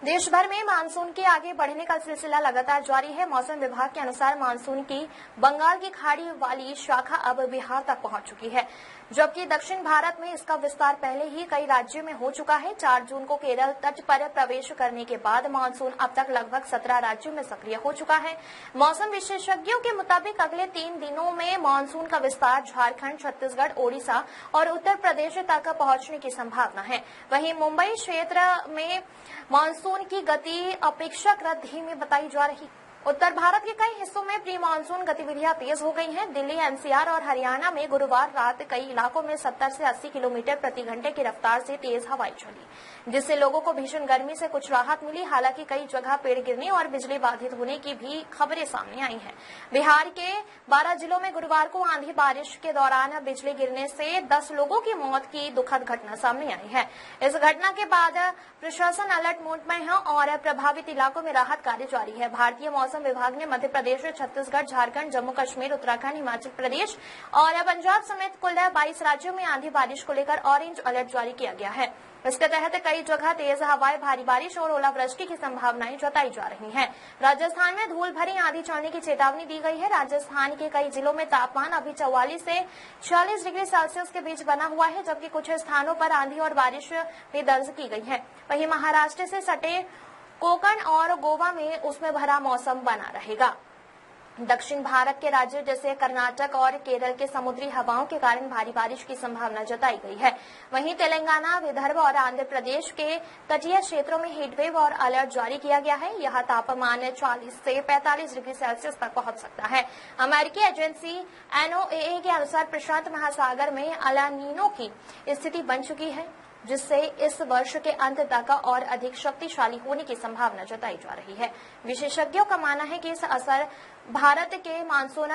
देश भर में मानसून के आगे बढ़ने का सिलसिला लगातार जारी है। मौसम विभाग के अनुसार मानसून की बंगाल की खाड़ी वाली शाखा अब बिहार तक पहुंच चुकी है, जबकि दक्षिण भारत में इसका विस्तार पहले ही कई राज्यों में हो चुका है। 4 जून को केरल तट पर प्रवेश करने के बाद मानसून अब तक लगभग 17 राज्यों में सक्रिय हो चुका है। मौसम विशेषज्ञों के मुताबिक अगले 3 दिनों में मानसून का विस्तार झारखंड, छत्तीसगढ़, ओडिशा और उत्तर प्रदेश तक पहुंचने की संभावना है। वहीं मुंबई क्षेत्र में मानसून की गति अपेक्षाकृत धीमी बताई जा रही। उत्तर भारत के कई हिस्सों में प्री मानसून गतिविधियां तेज हो गई हैं। दिल्ली, एनसीआर और हरियाणा में गुरुवार रात कई इलाकों में 70 से 80 किलोमीटर प्रति घंटे की रफ्तार से तेज हवाएं चली, जिससे लोगों को भीषण गर्मी से कुछ राहत मिली। हालांकि कई जगह पेड़ गिरने और बिजली बाधित होने की भी खबरें सामने आई हैं। बिहार के 12 जिलों में गुरुवार को आंधी बारिश के दौरान बिजली गिरने से 10 लोगों की मौत की दुखद घटना सामने आई है। इस घटना के बाद प्रशासन अलर्ट मोड में है और प्रभावित इलाकों में राहत कार्य जारी है। भारतीय मौसम विभाग ने मध्य प्रदेश, छत्तीसगढ़, झारखंड, जम्मू कश्मीर, उत्तराखंड, हिमाचल प्रदेश और पंजाब समेत कुल 22 राज्यों में आंधी बारिश को लेकर ऑरेंज अलर्ट जारी किया गया है। इसके तहत कई जगह तेज हवाएं, भारी बारिश और ओलावृष्टि की संभावनाएं जताई जा रही हैं। राजस्थान में धूल भरी आंधी चलने की चेतावनी दी गई है। राजस्थान के कई जिलों में तापमान अभी 44 से 46 डिग्री सेल्सियस के बीच बना हुआ है, जबकि कुछ स्थानों पर आंधी और बारिश भी दर्ज की गई है। वहीं महाराष्ट्र से सटे कोकण और गोवा में उसमें भरा मौसम बना रहेगा। दक्षिण भारत के राज्यों जैसे कर्नाटक और केरल के समुद्री हवाओं के कारण भारी बारिश की संभावना जताई गई है। वहीं तेलंगाना, विदर्भ और आंध्र प्रदेश के तटीय क्षेत्रों में हीटवेव और अलर्ट जारी किया गया है। यहां तापमान 40 से 45 डिग्री सेल्सियस तक पहुंच सकता है। अमेरिकी एजेंसी NOAA के अनुसार प्रशांत महासागर में अल नीनो की स्थिति बन चुकी है, जिससे इस वर्ष के अंत तक और अधिक शक्तिशाली होने की संभावना जताई जा रही है। विशेषज्ञों का मानना है कि इस असर भारत के मानसून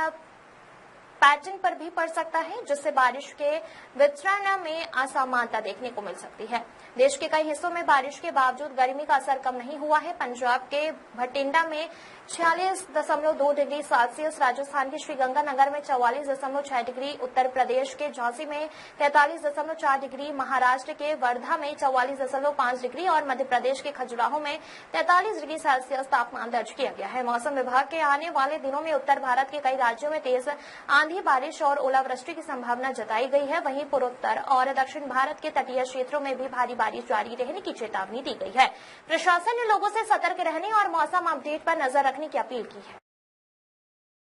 पैटर्न पर भी पड़ सकता है, जिससे बारिश के वितरण में असमानता देखने को मिल सकती है। देश के कई हिस्सों में बारिश के बावजूद गर्मी का असर कम नहीं हुआ है। पंजाब के भटिंडा में 46.2 डिग्री सेल्सियस, राजस्थान के श्रीगंगानगर में 44.6 डिग्री, उत्तर प्रदेश के झांसी में 43.4 डिग्री, महाराष्ट्र के वर्धा में 44.5 डिग्री और मध्य प्रदेश के खजुराहो में 43 डिग्री सेल्सियस तापमान दर्ज किया गया है। मौसम विभाग के आने वाले दिनों में उत्तर भारत के कई राज्यों में तेज आंधी, बारिश और ओलावृष्टि की संभावना जताई गई है। वहीं पूर्वोत्तर और दक्षिण भारत के तटीय क्षेत्रों में भी भारी बारिश जारी रहने की चेतावनी दी गई है। प्रशासन ने लोगों से सतर्क रहने और मौसम अपडेट पर नजर रखने की अपील की है।